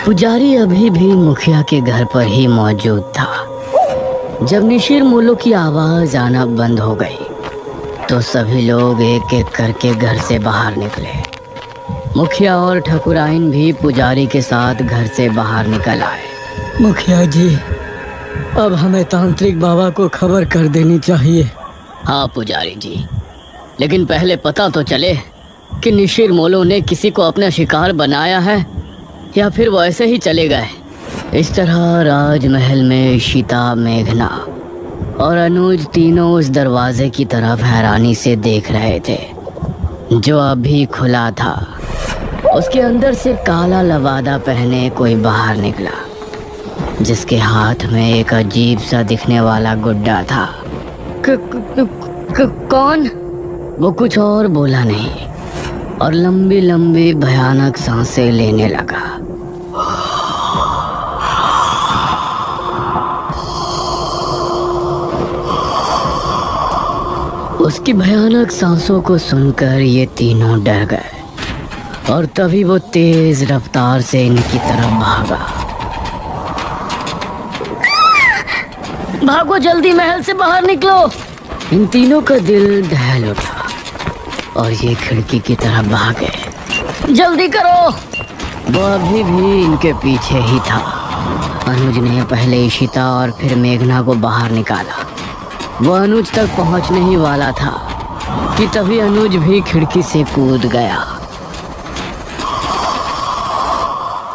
पुजारी अभी भी मुखिया के घर पर ही मौजूद था। जब निशिर मोलो की आवाज आना बंद हो गई तो सभी लोग एक एक करके घर से बाहर निकले। मुखिया और ठकुराइन भी पुजारी के साथ घर से बाहर निकल आए। मुखिया जी, अब हमें तांत्रिक बाबा को खबर कर देनी चाहिए। हाँ पुजारी जी, लेकिन पहले पता तो चले कि निशिर मोलो ने किसी को अपना शिकार बनाया है या फिर वो ऐसे ही चले गए। इस तरह राजमहल में इशिता, मेघना और अनुज तीनों उस दरवाजे की तरफ हैरानी से देख रहे थे जो अभी खुला था। उसके अंदर से काला लबादा पहने कोई बाहर निकला जिसके हाथ में एक अजीब सा दिखने वाला गुड्डा था। कौन? वो कुछ और बोला नहीं और लंबी लंबी भयानक सांसें लेने लगा। उसकी भयानक सांसों को सुनकर ये तीनों डर गए और तभी वो तेज रफ्तार से इनकी तरफ भागा। भागो जल्दी, महल से बाहर निकलो। इन तीनों का दिल दहल उठा और ये खिड़की की तरफ भागे। जल्दी करो। वो अभी भी इनके पीछे ही था। अनुज ने पहले इशिता और फिर मेघना को बाहर निकाला। वो अनुज तक पहुंचने ही वाला था कि तभी अनुज भी खिड़की से कूद गया।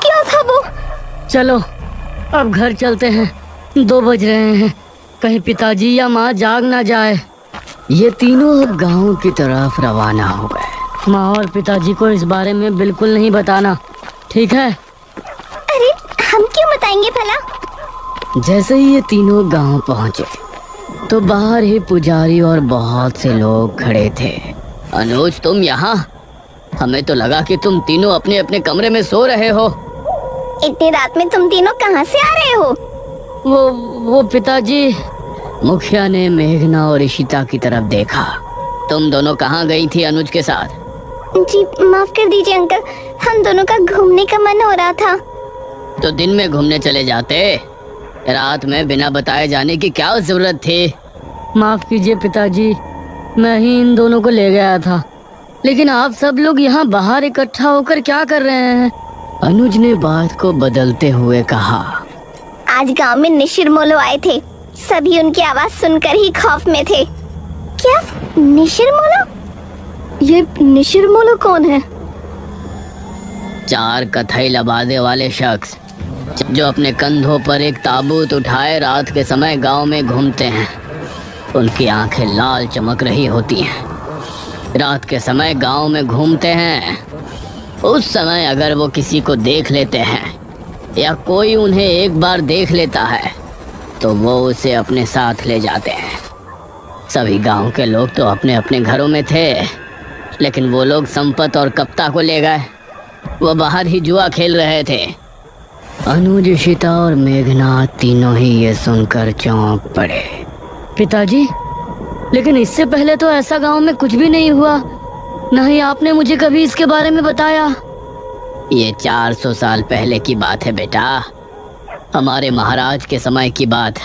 क्या था वो? चलो अब घर चलते हैं, 2 बज रहे हैं, कहीं पिताजी या माँ जाग ना जाए। ये तीनों अब गांव की तरफ रवाना हो गए। माँ और पिताजी को इस बारे में बिल्कुल नहीं बताना, ठीक है? अरे हम क्यों बताएंगे भला? जैसे ही ये तीनों गांव पहुंचे तो बाहर ही पुजारी और बहुत से लोग खड़े थे। अनुज, तुम यहाँ? हमें तो लगा कि तुम तीनों अपने अपने कमरे में सो रहे हो। इतनी रात में तुम तीनों कहाँ से आ रहे हो? वो पिताजी। मुखिया ने मेघना और इशिता की तरफ देखा। तुम दोनों कहाँ गई थी अनुज के साथ? जी माफ कर दीजिए अंकल, हम दोनों का घूमने का मन हो रहा था। तो दिन में घूमने चले जाते, रात में बिना बताए जाने की क्या जरूरत थी? माफ कीजिए पिताजी, मैं ही इन दोनों को ले गया था। लेकिन आप सब लोग यहाँ बाहर इकट्ठा होकर क्या कर रहे हैं? अनुज ने बात को बदलते हुए कहा। आज गांव में निशिर मोलो आए थे, सभी उनकी आवाज सुनकर ही खौफ में थे। क्या निशिर मोलो? ये निशिर मोलो कौन है? 4 कथई लबादे वाले शख्स जो अपने कंधों पर एक ताबूत उठाए रात के समय गांव में घूमते हैं। उनकी आंखें लाल चमक रही होती हैं। रात के समय गांव में घूमते हैं। उस समय अगर वो किसी को देख लेते हैं या कोई उन्हें एक बार देख लेता है तो वो उसे अपने साथ ले जाते हैं। सभी गांव के लोग तो अपने अपने घरों में थे, लेकिन वो लोग संपत और कप्ता को ले गए। वो बाहर ही जुआ खेल रहे थे। अनुज, इशिता और मेघना तीनों ही ये सुनकर चौंक पड़े। पिताजी, लेकिन इससे पहले तो ऐसा गांव में कुछ भी नहीं हुआ, नहीं आपने मुझे कभी इसके बारे में बताया। ये 400 साल पहले की बात है बेटा, हमारे महाराज के समय की बात।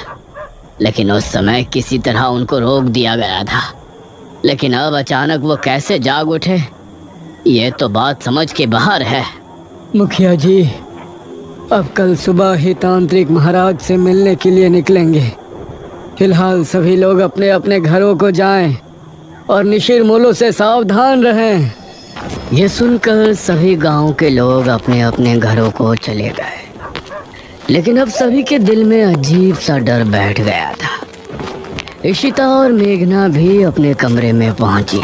लेकिन उस समय किसी तरह उनको रोक दिया गया था। लेकिन अब अचानक वो कैसे जाग उठे, ये तो बात समझ के बाहर है। मुखिया जी, अब कल सुबह ही तांत्रिक महाराज से मिलने के लिए निकलेंगे। फिलहाल सभी लोग अपने अपने घरों को जाएं और निशिर मोलो से सावधान रहें। ये सुनकर सभी गांव के लोग अपने अपने घरों को चले गए। लेकिन अब सभी के दिल में अजीब सा डर बैठ गया था। इशिता और मेघना भी अपने कमरे में पहुंची।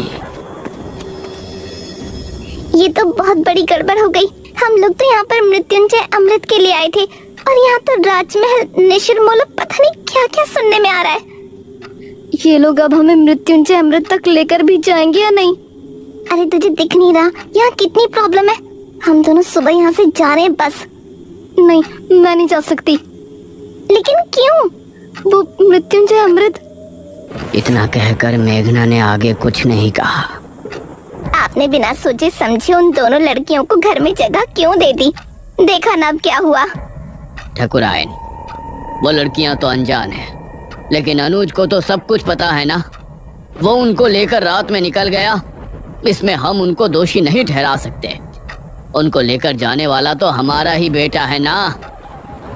ये तो बहुत बड़ी गड़बड़ हो गई। हम लोग तो यहाँ पर मृत्युंजय अमृत के लिए आए थे और यहाँ तो राजमहल निशिर मोलो पता नहीं क्या क्या सुनने में आ रहा है। ये लोग अब हमें मृत्युंजय अमृत तक लेकर भी जाएंगे या नहीं? अरे तुझे दिख नहीं रहा यहाँ कितनी प्रॉब्लम है? हम दोनों सुबह यहाँ से जा रहे हैं बस। नहीं, मैं नहीं जा सकती। लेकिन क्यों? वो मृत्युंजय अमृत। इतना कहकर मेघना ने आगे कुछ नहीं कहा। आपने बिना सोचे समझे उन दोनों लड़कियों को घर में जगह क्यों दे दी? देखा ना अब क्या हुआ। ठाकुरायन, वो लड़कियां तो अनजान है, लेकिन अनुज को तो सब कुछ पता है ना। वो उनको लेकर रात में निकल गया, इसमें हम उनको दोषी नहीं ठहरा सकते। उनको लेकर जाने वाला तो हमारा ही बेटा है ना।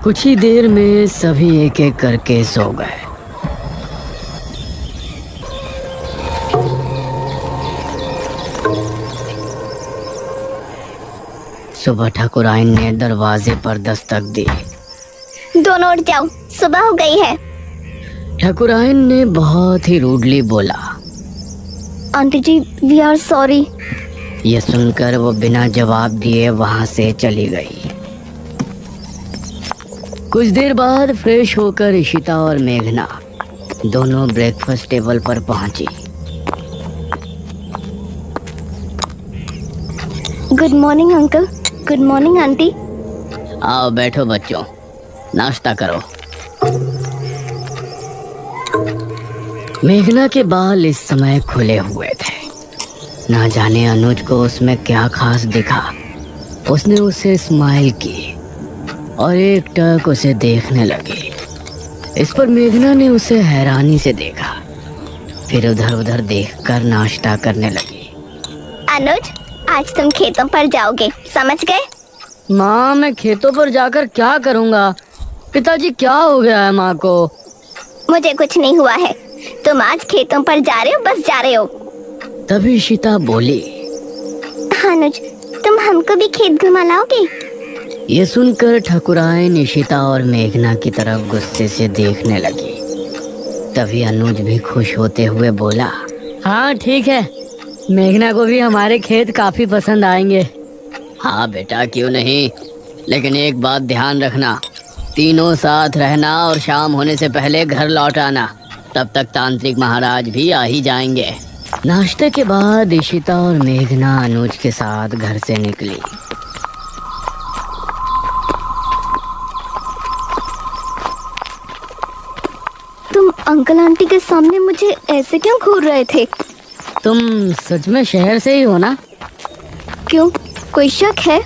कुछ ही देर में सभी एक एक करके सो गए। सुबह ठाकुरायन ने दरवाजे पर दस्तक दी। दोनों उठ जाओ, सुबह हो गई है। ठाकुरायन ने बहुत ही रूडली बोला। Aunty ji, we are sorry. ये सुनकर वो बिना जवाब दिए वहां से चली गई। कुछ देर बाद फ्रेश होकर इशिता और मेघना दोनों ब्रेकफास्ट टेबल पर पहुंची। Good morning uncle. Good morning aunty. आओ बैठो बच्चों, नाश्ता करो। मेघना के बाल इस समय खुले हुए थे। ना जाने अनुज को उसमें क्या खास दिखा। उसने उसे स्माइल की और एकटक उसे देखने लगी। इस पर मेघना ने उसे हैरानी से देखा, फिर उधर उधर देखकर नाश्ता करने लगी। अनुज, आज तुम खेतों पर जाओगे, समझ गए? माँ, मैं खेतों पर जाकर क्या करूँगा? पिताजी, क्या हो गया है माँ को? मुझे कुछ नहीं हुआ है। तुम आज खेतों पर जा रहे हो, बस जा रहे हो। तभी इशिता बोली। अनुज, तुम हमको भी खेत घुमा लाओगे? ये सुनकर ठाकुरायन इशिता और मेघना की तरफ गुस्से से देखने लगी। तभी अनुज भी खुश होते हुए बोला, हाँ ठीक है, मेघना को भी हमारे खेत काफी पसंद आएंगे। हाँ बेटा, क्यों नहीं, लेकिन एक बात ध्यान रखना, तीनों साथ रहना और शाम होने से पहले घर लौट आना। तब तक तांत्रिक महाराज भी आ ही जाएंगे। नाश्ते के बाद इशिता और मेघना अनुज के साथ घर से निकली। तुम अंकल आंटी के सामने मुझे ऐसे क्यों घूर रहे थे? तुम सच में शहर से ही हो ना? क्यों, कोई शक है?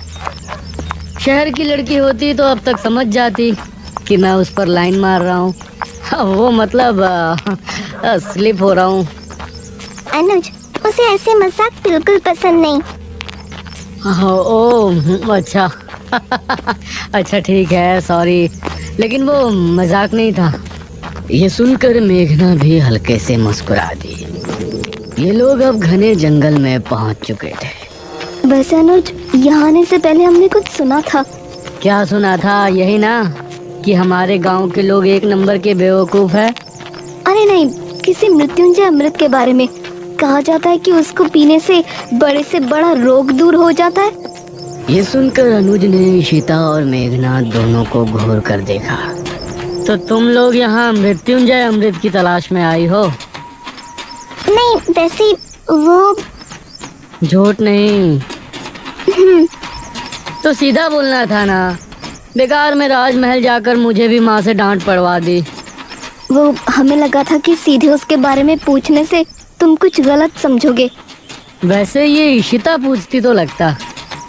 शहर की लड़की होती तो अब तक समझ जाती कि मैं उस पर लाइन मार रहा हूँ। वो मतलब स्लिप हो रहा हूँ। अनुज, उसे ऐसे मजाक बिल्कुल पसंद नहीं। ओह अच्छा। अच्छा ठीक है, सॉरी, लेकिन वो मजाक नहीं था। ये सुनकर मेघना भी हल्के से मुस्कुरा दी। ये लोग अब घने जंगल में पहुंच चुके थे। वैसे अनुज, यहाँ आने से पहले हमने कुछ सुना था। क्या सुना था? यही ना कि हमारे गांव के लोग एक नंबर के बेवकूफ है। अरे नहीं, किसी मृत्युंजय अमृत के बारे में कहा जाता है कि उसको पीने से बड़ा रोग दूर हो जाता है। ये सुनकर अनुज ने इशिता और मेघना दोनों को घूर कर देखा। तो तुम लोग यहाँ मृत्युंजय अमृत की तलाश में आई हो? नहीं, वैसे वो झूठ नहीं तो सीधा बोलना था ना। बेकार में राजमहल जाकर मुझे भी माँ से डांट पड़वा दी। वो हमें लगा था कि सीधे उसके बारे में पूछने से तुम कुछ गलत समझोगे। वैसे ये इशिता पूछती तो लगता,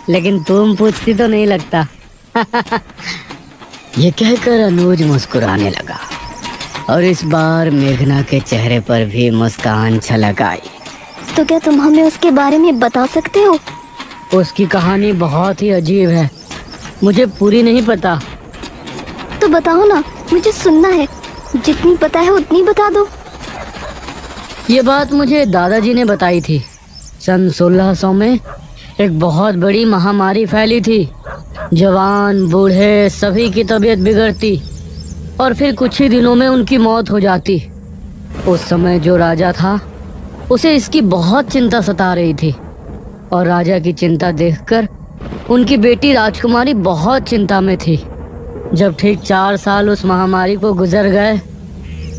लेकिन तुम पूछती तो नहीं लगता। ये कहकर अनुज मुस्कुराने लगा और इस बार मेघना के चेहरे पर भी मुस्कान छलक आई। तो क्या तुम हमें उसके बारे में बता सकते हो? उसकी कहानी बहुत ही अजीब है, मुझे पूरी नहीं पता। तो बताओ ना, मुझे सुनना है। जितनी पता है उतनी बता दो। ये बात मुझे दादाजी ने बताई थी। सन 1600 में एक बहुत बड़ी महामारी फैली थी। जवान बूढ़े सभी की तबीयत बिगड़ती और फिर कुछ ही दिनों में उनकी मौत हो जाती। उस समय जो राजा था उसे इसकी बहुत चिंता सता रही थी और राजा की चिंता देखकर उनकी बेटी राजकुमारी बहुत चिंता में थी। जब ठीक 4 साल उस महामारी को गुजर गए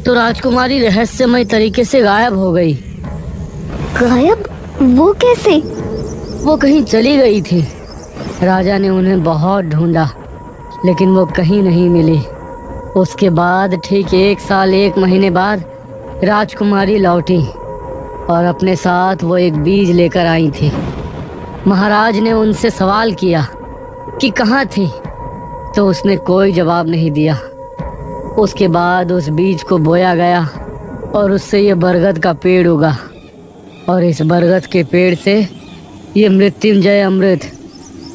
तो राजकुमारी रहस्यमय तरीके से गायब हो गई। गायब? वो कैसे? वो कहीं चली गई थी। राजा ने उन्हें बहुत ढूंढा, लेकिन वो कहीं नहीं मिली। उसके बाद ठीक 1 साल 1 महीने बाद राजकुमारी लौटी और अपने साथ वो एक बीज लेकर आई थी। महाराज ने उनसे सवाल किया कि कहाँ थी, तो उसने कोई जवाब नहीं दिया। उसके बाद उस बीज को बोया गया और उससे ये बरगद का पेड़ उगा, और इस बरगद के पेड़ से ये मृत्युंजय अमृत,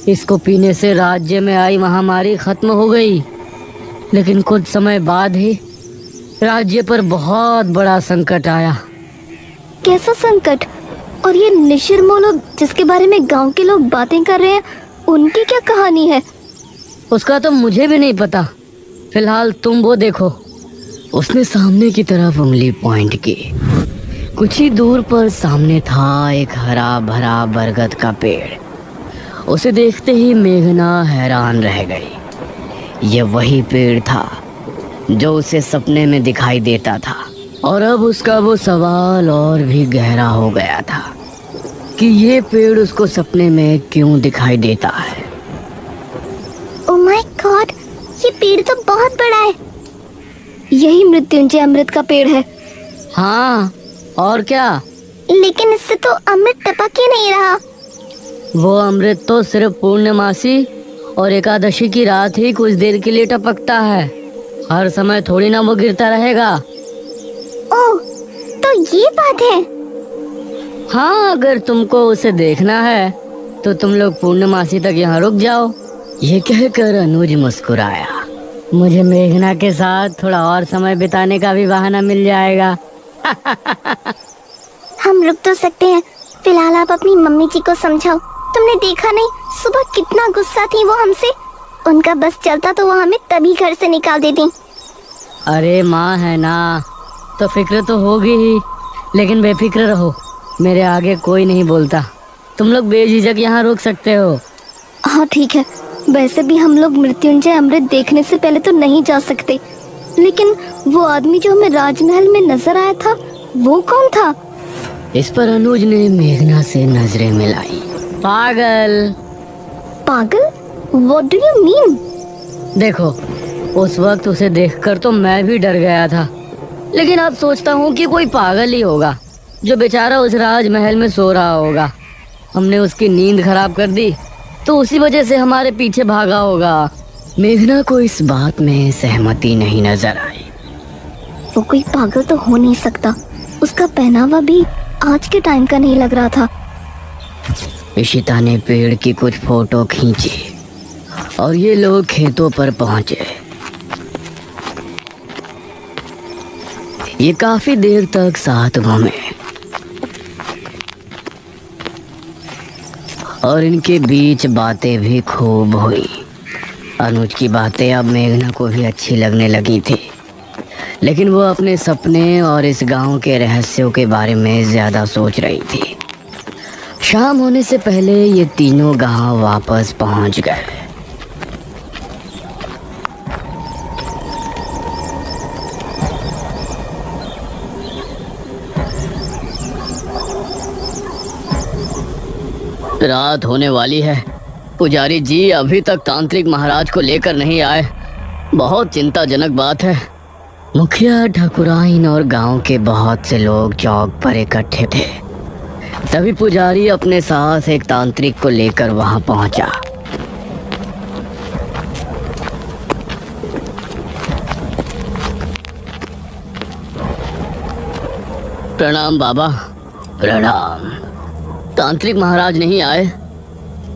इसको पीने से राज्य में आई महामारी खत्म हो गई। लेकिन कुछ समय बाद ही राज्य पर बहुत बड़ा संकट आया। कैसा संकट? और ये निशिर मोलो जिसके बारे में गांव के लोग बातें कर रहे हैं, उनकी क्या कहानी है? उसका तो मुझे भी नहीं पता। फिलहाल तुम वो देखो। उसने सामने की तरफ उंगली पॉइंट की। कुछ ही दूर पर सामने था एक हरा भरा बरगद का पेड़। उसे देखते ही मेघना हैरान रह गई। ये वही पेड़ था जो उसे सपने में दिखाई देता था, और अब उसका वो सवाल और भी गहरा हो गया था कि ये पेड़ उसको सपने में क्यों दिखाई देता है। ओह माय गॉड, ये पेड़ तो बहुत बड़ा है। यही मृत्युंजय अमृत का पेड़ है। हाँ, और क्या? लेकिन इससे तो अमृत टपक ही नहीं रहा। वो अमृत तो सिर्फ पूर्णमासी और एकादशी की रात ही कुछ देर के लिए टपकता है। हर समय थोड़ी ना वो गिरता रहेगा। ओह, तो ये बात है। हाँ, अगर तुमको उसे देखना है तो तुम लोग पूर्णमासी तक यहाँ रुक जाओ। ये कहकर अनुज मुस्कुराया। मुझे मेघना के साथ थोड़ा और समय बिताने का भी बहाना मिल जाएगा। हम रुक तो सकते हैं। फिलहाल आप अपनी मम्मी जी को समझाओ। तुमने देखा नहीं सुबह कितना गुस्सा थी वो हमसे। उनका बस चलता तो वो हमें तभी घर से निकाल देती। अरे माँ है ना, तो फिक्र तो होगी ही, लेकिन बेफिक्र रहो, मेरे आगे कोई नहीं बोलता। तुम लोग बेझिझक यहाँ रुक सकते हो। हाँ ठीक है। वैसे भी हम लोग मृत्युंजय अमृत देखने से पहले तो नहीं जा सकते। लेकिन वो आदमी जो हमें राजमहल में नजर आया था, वो कौन था? इस पर अनुज ने मेघना से नजरें मिलाई। पागल। पागल? What do you mean? देखो, उस वक्त उसे देखकर तो मैं भी डर गया था, लेकिन अब सोचता हूँ कि कोई पागल ही होगा जो बेचारा उस राजमहल में सो रहा होगा। हमने उसकी नींद खराब कर दी तो उसी वजह से हमारे पीछे भागा होगा। मेघना को इस बात में सहमति नहीं नजर आई। वो कोई पागल तो हो नहीं सकता। उसका पहनावा भी आज के टाइम का नहीं लग रहा था। इशिता ने पेड़ की कुछ फोटो खींची और ये लोग खेतों पर पहुंचे। ये काफी देर तक साथ घूमे और इनके बीच बातें भी खूब हुई। अनुज की बातें अब मेघना को भी अच्छी लगने लगी थी, लेकिन वो अपने सपने और इस गांव के रहस्यों के बारे में ज्यादा सोच रही थी। शाम होने से पहले ये तीनों गांव वापस पहुंच गए। रात होने वाली है। पुजारी जी अभी तक तांत्रिक महाराज को लेकर नहीं आए। बहुत चिंताजनक बात है। मुखिया, ठाकुराइन और गांव के बहुत से लोग चौक पर इकट्ठे थे। तभी पुजारी अपने साथ एक तांत्रिक को लेकर वहां पहुंचा। प्रणाम बाबा। प्रणाम। तांत्रिक महाराज नहीं आए?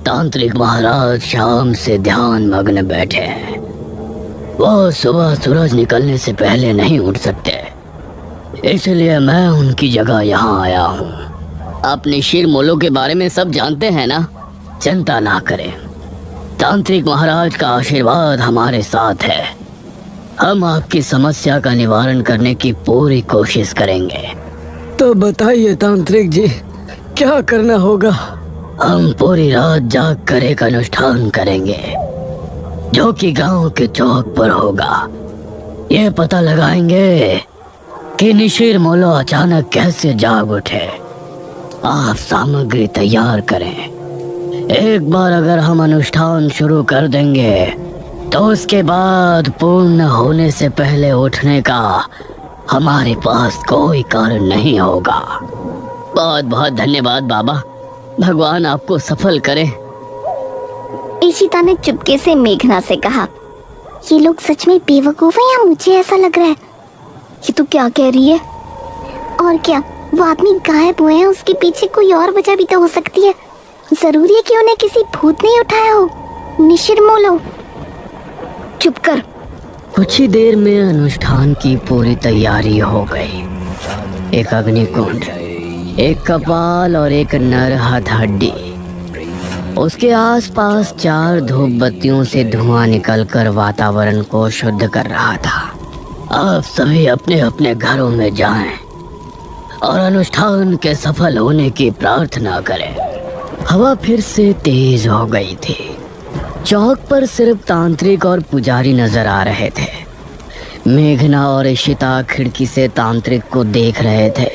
तांत्रिक महाराज शाम से ध्यान मग्न बैठे हैं। वो सुबह सूरज निकलने से पहले नहीं उठ सकते, इसलिए मैं उनकी जगह यहाँ आया हूँ। आप निशिर मोलो के बारे में सब जानते हैं ना? चिंता ना करें, तांत्रिक महाराज का आशीर्वाद हमारे साथ है। हम आपकी समस्या का निवारण करने की पूरी कोशिश करेंगे। तो बताइए तांत्रिक जी, क्या करना होगा? हम पूरी रात जाग कर एक अनुष्ठान करेंगे जो कि गांव के चौक पर होगा। ये पता लगाएंगे कि निशिर मोलो अचानक कैसे जाग उठे। आप सामग्री तैयार करें। एक बार अगर हम अनुष्ठान शुरू कर देंगे तो उसके बाद पूर्ण होने से पहले उठने का हमारे पास कोई कारण नहीं होगा। बहुत बहुत धन्यवाद बाबा, भगवान आपको सफल करे। इशिता ने चुपके से मेघना से कहा। ये लोग सच में बेवकूफ है या मुझे ऐसा लग रहा है? ये तू क्या कह रही है? और क्या, वो आदमी गायब हुए हैं, उसके पीछे कोई और वजह भी तो हो सकती है। जरूरी है कि उन्हें किसी भूत ने उठाया हो। निशिर मोलो, चुप कर। कुछ ही देर में अनुष्ठान की पूरी तैयारी हो गई। एक अग्निकुंड, एक कपाल और एक नर हथहड्डी। उसके आसपास 4 धूप बत्तियों से धुआं निकलकर वातावरण को शुद्ध कर रहा था। आप सभी अपने अपने घरों में जाएं और अनुष्ठान के सफल होने की प्रार्थना करें। हवा फिर से तेज हो गई थी। चौक पर सिर्फ तांत्रिक और पुजारी नजर आ रहे थे। मेघना और इशिता खिड़की से तांत्रिक को देख रहे थे।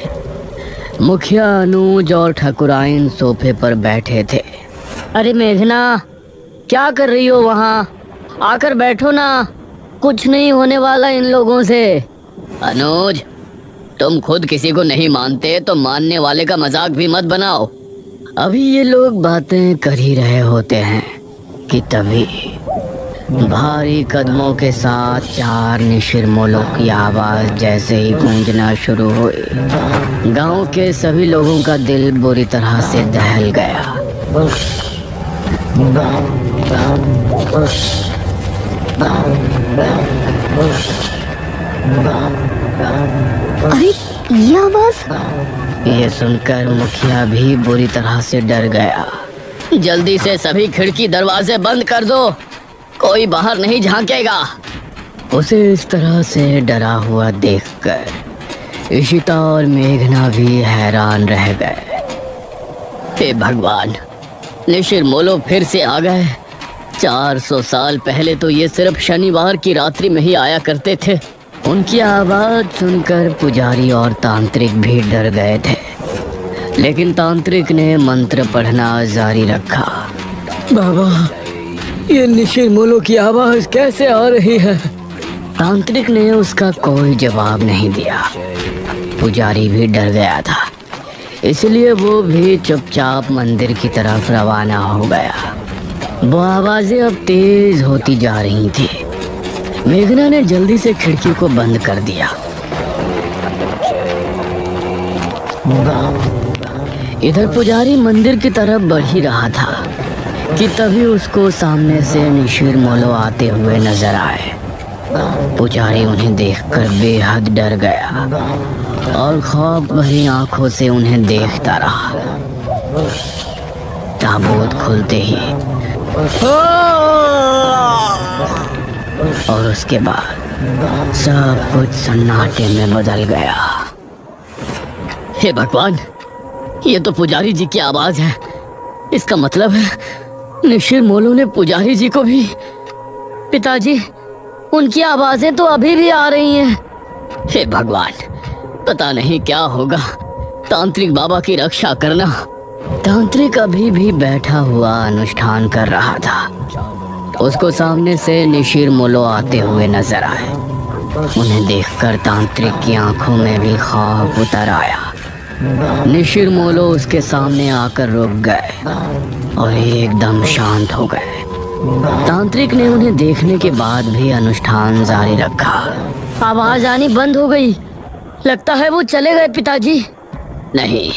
मुखिया, अनुज और ठकुराइन सोफे पर बैठे थे। अरे मेघना, क्या कर रही हो वहाँ? आकर बैठो ना, कुछ नहीं होने वाला इन लोगों से। अनुज, तुम खुद किसी को नहीं मानते तो मानने वाले का मजाक भी मत बनाओ। अभी ये लोग बातें कर ही रहे होते हैं कि तभी भारी कदमों के साथ 4 निशिरमोलों की आवाज जैसे ही गूंजना शुरू हुई, गांव के सभी लोगों का दिल बुरी तरह से दहल गया। अरे ये आवाज! ये सुनकर मुखिया भी बुरी तरह से डर गया। जल्दी से सभी खिड़की दरवाजे बंद कर दो, कोई बाहर नहीं झांकेगा। उसे इस तरह से डरा हुआ देखकर इशिता और मेघना भी हैरान रह गए। हे भगवान, निशिरमोलो फिर से आ गए। 400 साल पहले तो ये सिर्फ शनिवार की रात्रि में ही आया करते थे। उनकी आवाज सुनकर पुजारी और तांत्रिक भी डर गए थे, लेकिन तांत्रिक ने मंत्र पढ़ना जारी रखा। बाबा, ये निशिरमोलो की आवाज कैसे आ रही है? तांत्रिक ने उसका कोई जवाब नहीं दिया। पुजारी भी डर गया था, इसलिए वो भी चुपचाप मंदिर की तरफ रवाना हो गया। वो आवाजें अब तेज होती जा रही थी। मेघना ने जल्दी से खिड़की को बंद कर दिया। इधर पुजारी मंदिर की तरफ बढ़ ही रहा था कि तभी उसको सामने से निशिरमोलो आते हुए नजर आए। पुजारी उन्हें देखकर बेहद डर गया और खौफ भरी आंखों से उन्हें देखता रहा। ताबूत खुलते ही और उसके बाद सब कुछ सन्नाटे में बदल गया। हे भगवान, ये तो पुजारी जी की आवाज है। इसका मतलब है निशिरमोलो ने पुजारी जी को भी। पिताजी, उनकी आवाजें तो अभी भी आ रही हैं। हे भगवान, पता नहीं क्या होगा। तांत्रिक बाबा की रक्षा करना। तांत्रिक अभी भी बैठा हुआ अनुष्ठान कर रहा था। उसको सामने से निशिरमोलो आते हुए नजर आए। उन्हें देखकर तांत्रिक की आंखों में भी खौफ उतर आया। निशिरमोलो उसके सामने आकर रुक गए और एकदम शांत हो गए। तांत्रिक ने उन्हें देखने के बाद भी अनुष्ठान जारी रखा। आवाज आनी बंद हो गई। लगता है वो चले गए पिताजी। नहीं,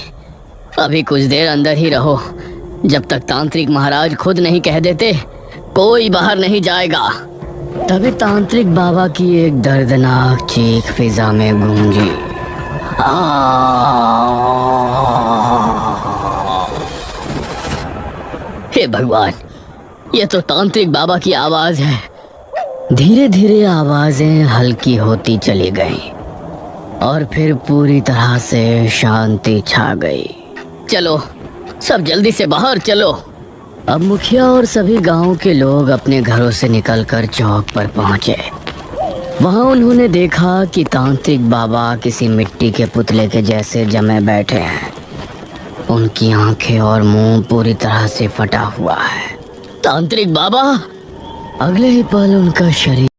अभी कुछ देर अंदर ही रहो। जब तक तांत्रिक महाराज खुद नहीं कह देते, कोई बाहर नहीं जाएगा। तभी तांत्रिक बाबा की एक दर्दनाक चीख फिजा में गूंजी। हे भगवान, ये तो तांत्रिक बाबा की आवाज है। धीरे धीरे आवाजें हल्की होती चली गई और फिर पूरी तरह से शांति छा गई। चलो, सब जल्दी से बाहर चलो। अब मुखिया और सभी गांव के लोग अपने घरों से निकलकर चौक पर पहुंचे। वहां उन्होंने देखा कि तांत्रिक बाबा किसी मिट्टी के पुतले के जैसे जमे बैठे हैं। उनकी आंखें और मुंह पूरी तरह से फटा हुआ है। तांत्रिक बाबा! अगले ही पल उनका शरीर